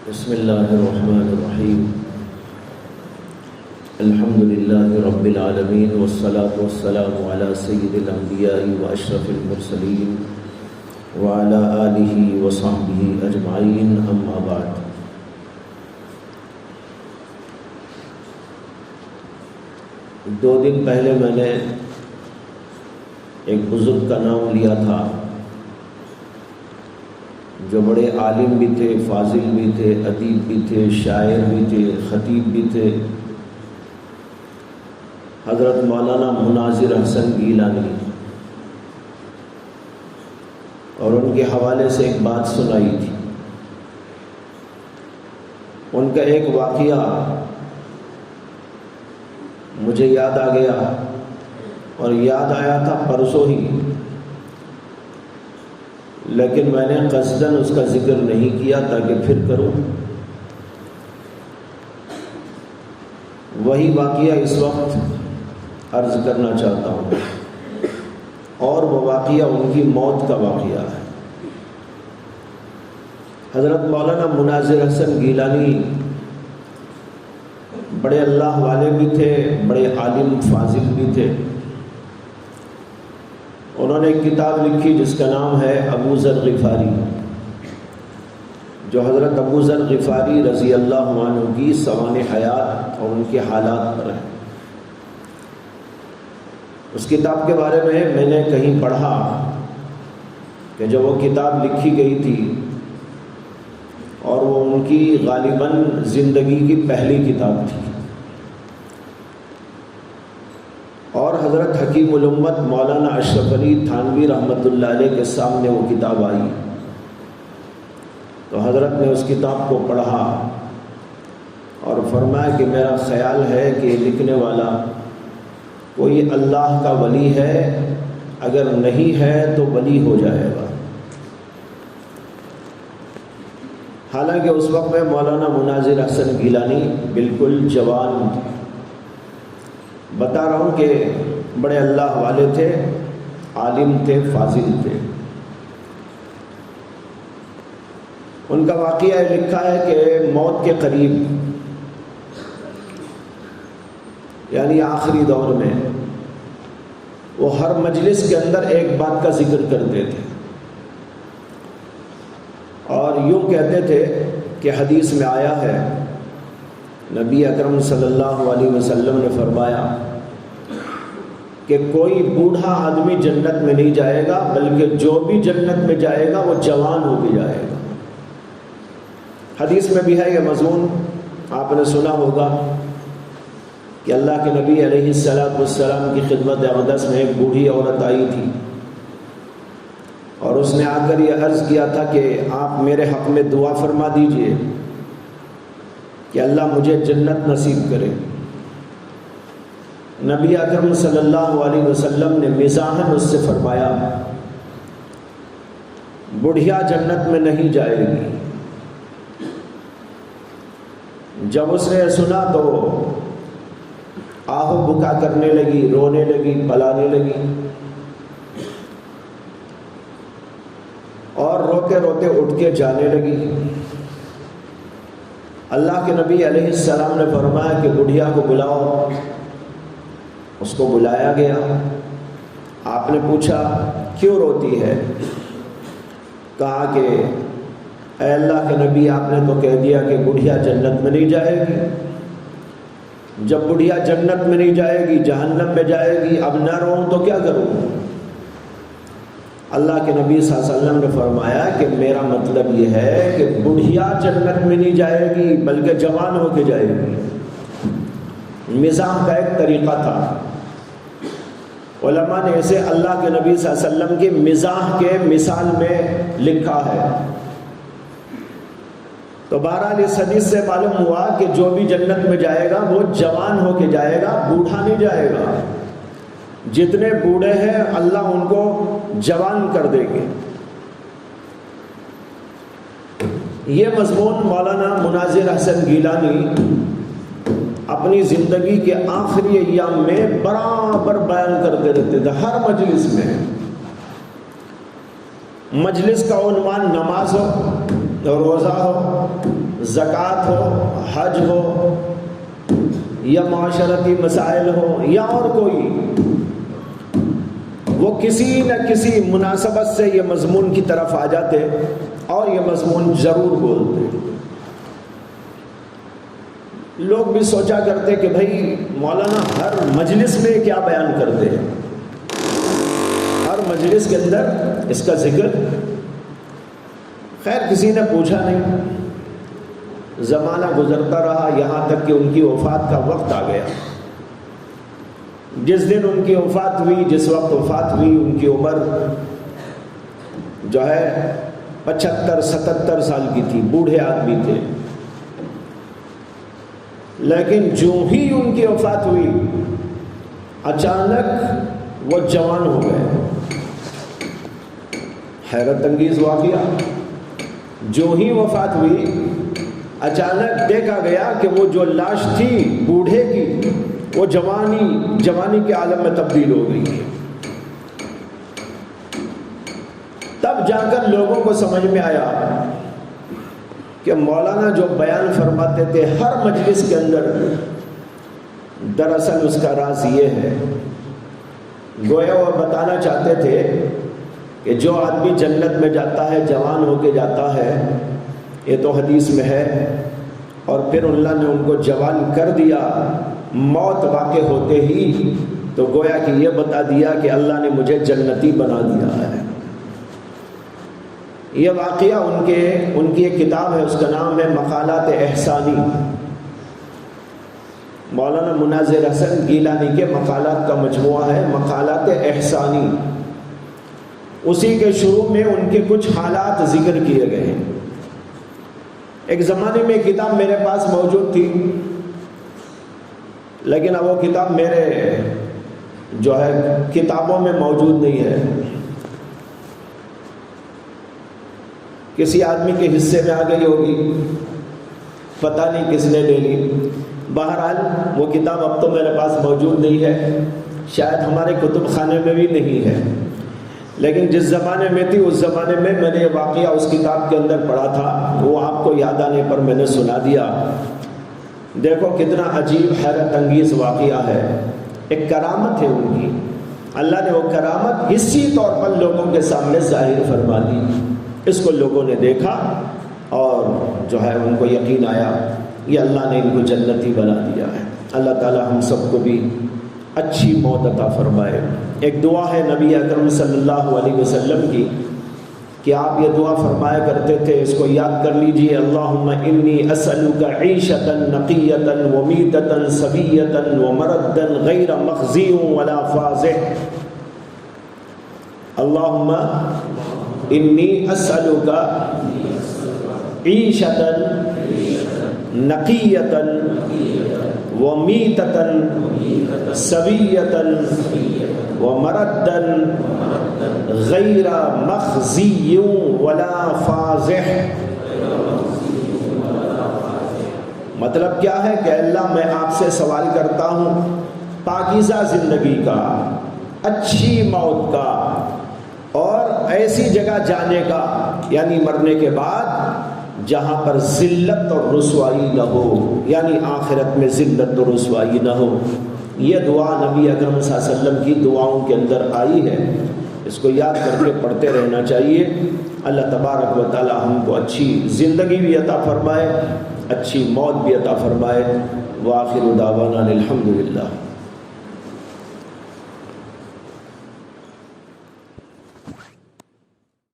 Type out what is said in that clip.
بسم اللہ الرحمن الرحیم الحمد للہ رب العالمین والصلاة والسلام علی سید الانبیاء واشرف المرسلین وعلی آلہ وصحبہ اجمعین اما بعد۔ دو دن پہلے میں نے ایک بزرگ کا نام لیا تھا جو بڑے عالم بھی تھے، فاضل بھی تھے، ادیب بھی تھے، شاعر بھی تھے، خطیب بھی تھے، حضرت مولانا مناظر حسن گیلانی، اور ان کے حوالے سے ایک بات سنائی تھی۔ ان کا ایک واقعہ مجھے یاد آ گیا، اور یاد آیا تھا پرسوں ہی، لیکن میں نے قصداً اس کا ذکر نہیں کیا تاکہ پھر کروں۔ وہی واقعہ اس وقت عرض کرنا چاہتا ہوں، اور وہ واقعہ ان کی موت کا واقعہ ہے۔ حضرت مولانا مناظر حسن گیلانی بڑے اللہ والے بھی تھے، بڑے عالم فاضل بھی تھے۔ انہوں نے ایک کتاب لکھی جس کا نام ہے ابو ذر غفاری، جو حضرت ابو ذر غفاری رضی اللہ عنہ کی سوانح حیات اور ان کے حالات پر ہے۔ اس کتاب کے بارے میں نے کہیں پڑھا کہ جب وہ کتاب لکھی گئی تھی اور وہ ان کی غالباً زندگی کی پہلی کتاب تھی، اور حضرت حکیم الامت مولانا اشرف علی تھانوی رحمۃ اللہ علیہ کے سامنے وہ کتاب آئی، تو حضرت نے اس کتاب کو پڑھا اور فرمایا کہ میرا خیال ہے کہ یہ لکھنے والا کوئی اللہ کا ولی ہے، اگر نہیں ہے تو ولی ہو جائے گا۔ حالانکہ اس وقت میں مولانا مناظر حسن گیلانی بالکل جوان تھے۔ بتا رہا ہوں کہ بڑے اللہ والے تھے، عالم تھے، فاضل تھے۔ ان کا واقعہ لکھا ہے کہ موت کے قریب، یعنی آخری دور میں، وہ ہر مجلس کے اندر ایک بات کا ذکر کرتے تھے، اور یوں کہتے تھے کہ حدیث میں آیا ہے، نبی اکرم صلی اللہ علیہ وسلم نے فرمایا کہ کوئی بوڑھا آدمی جنت میں نہیں جائے گا، بلکہ جو بھی جنت میں جائے گا وہ جوان ہو کے جائے گا۔ حدیث میں بھی ہے یہ مضمون، آپ نے سنا ہوگا کہ اللہ کے نبی علیہ السلام کی خدمت اقدس میں ایک بوڑھی عورت آئی تھی، اور اس نے آ کر یہ عرض کیا تھا کہ آپ میرے حق میں دعا فرما دیجئے کہ اللہ مجھے جنت نصیب کرے۔ نبی اکرم صلی اللہ علیہ وسلم نے مزاحاً اس سے فرمایا، بڑھیا جنت میں نہیں جائے گی۔ جب اس نے سنا تو آہو بکا کرنے لگی، رونے لگی، پلانے لگی، اور روتے روتے اٹھ کے جانے لگی۔ اللہ کے نبی علیہ السلام نے فرمایا کہ بڑھیا کو بلاؤ۔ اس کو بلایا گیا۔ آپ نے پوچھا کیوں روتی ہے؟ کہا کہ اے اللہ کے نبی، آپ نے تو کہہ دیا کہ بڑھیا جنت میں نہیں جائے گی۔ جب بڑھیا جنت میں نہیں جائے گی، جہنم میں جائے گی، اب نہ روؤں تو کیا کروں؟ اللہ کے نبی صلی اللہ علیہ وسلم نے فرمایا کہ میرا مطلب یہ ہے کہ بڑھیا جنت میں نہیں جائے گی، بلکہ جوان ہو کے جائے گی۔ مزاح کا ایک طریقہ تھا، علماء نے اسے اللہ کے نبی صلی اللہ علیہ وسلم کی مزاح کے مثال میں لکھا ہے۔ تو بہرحال اس حدیث سے معلوم ہوا کہ جو بھی جنت میں جائے گا وہ جوان ہو کے جائے گا، بوڑھا نہیں جائے گا۔ جتنے بوڑھے ہیں اللہ ان کو جوان کر دے گے۔ یہ مضمون مولانا مناظر حسن گیلانی اپنی زندگی کے آخری ایام میں برابر بیان کرتے رہتے تھے، ہر مجلس میں۔ مجلس کا عنوان نماز ہو، روزہ ہو، زکوٰۃ ہو، حج ہو، یا معاشرتی مسائل ہو، یا اور کوئی، وہ کسی نہ کسی مناسبت سے یہ مضمون کی طرف آ جاتے اور یہ مضمون ضرور بولتے۔ لوگ بھی سوچا کرتے کہ بھائی مولانا ہر مجلس میں کیا بیان کرتے ہیں، ہر مجلس کے اندر اس کا ذکر۔ خیر کسی نے پوچھا نہیں، زمانہ گزرتا رہا یہاں تک کہ ان کی وفات کا وقت آ گیا۔ جس دن ان کی وفات ہوئی، جس وقت وفات ہوئی، ان کی عمر جو ہے 75-77 سال کی تھی، بوڑھے آدمی تھے۔ لیکن جو ہی ان کی وفات ہوئی اچانک وہ جوان ہو گئے۔ حیرت انگیز واقعہ، جو ہی وفات ہوئی اچانک دیکھا گیا کہ وہ جو لاش تھی بوڑھے کی، وہ جوانی کے عالم میں تبدیل ہو گئی۔ تب جا کر لوگوں کو سمجھ میں آیا کہ مولانا جو بیان فرماتے تھے ہر مجلس کے اندر، دراصل اس کا راز یہ ہے، گویا وہ بتانا چاہتے تھے کہ جو آدمی جنت میں جاتا ہے جوان ہو کے جاتا ہے، یہ تو حدیث میں ہے، اور پھر اللہ نے ان کو جوان کر دیا، موت واقع ہوتے ہی تو گویا کہ یہ بتا دیا کہ اللہ نے مجھے جنتی بنا دیا ہے۔ یہ واقعہ ان کی ایک کتاب ہے، اس کا نام ہے مقالات احسانی۔ مولانا مناظر حسن گیلانی کے مقالات کا مجموعہ ہے مقالات احسانی۔ اسی کے شروع میں ان کے کچھ حالات ذکر کیے گئے ہیں۔ ایک زمانے میں کتاب میرے پاس موجود تھی، لیکن اب وہ کتاب میرے جو ہے کتابوں میں موجود نہیں ہے، کسی آدمی کے حصے میں آ گئی ہوگی، پتہ نہیں کس نے لے لی۔ بہرحال وہ کتاب اب تو میرے پاس موجود نہیں ہے، شاید ہمارے کتب خانے میں بھی نہیں ہے، لیکن جس زمانے میں تھی اس زمانے میں نے یہ واقعہ اس کتاب کے اندر پڑھا تھا، وہ آپ کو یاد آنے پر میں نے سنا دیا۔ دیکھو کتنا عجیب حیرت انگیز واقعہ ہے، ایک کرامت ہے ان کی، اللہ نے وہ کرامت اسی طور پر لوگوں کے سامنے ظاہر فرما دی۔ اس کو لوگوں نے دیکھا اور جو ہے ان کو یقین آیا، یہ اللہ نے ان کو جنتی بنا دیا ہے۔ اللہ تعالی ہم سب کو بھی اچھی موت عطا فرمائے۔ ایک دعا ہے نبی اکرم صلی اللہ علیہ وسلم کی کہ آپ یہ دعا فرمایا کرتے تھے، اس کو یاد کر لیجئے، اللہم انی اسألک عیشۃ نقیۃ ومیتۃ سویۃ ومردا غیر مخزی ولا فاضح۔ اللہم انی اسألک عیشۃ نقیۃ ومیتۃ سویۃ ومردا غیر مخزی ولا فاضح۔ مطلب کیا ہے کہ اللہ میں آپ سے سوال کرتا ہوں پاکیزہ زندگی کا، اچھی موت کا، اور ایسی جگہ جانے کا، یعنی مرنے کے بعد جہاں پر ذلت اور رسوائی نہ ہو، یعنی آخرت میں ذلت اور رسوائی نہ ہو۔ یہ دعا نبی اکرم صلی اللہ علیہ وسلم کی دعاؤں کے اندر آئی ہے، اس کو یاد کر کے پڑھتے رہنا چاہیے۔ اللہ تبارک و تعالی ہم کو اچھی زندگی بھی عطا فرمائے، اچھی موت بھی عطا فرمائے۔ وآخر دعوانا الحمدللہ۔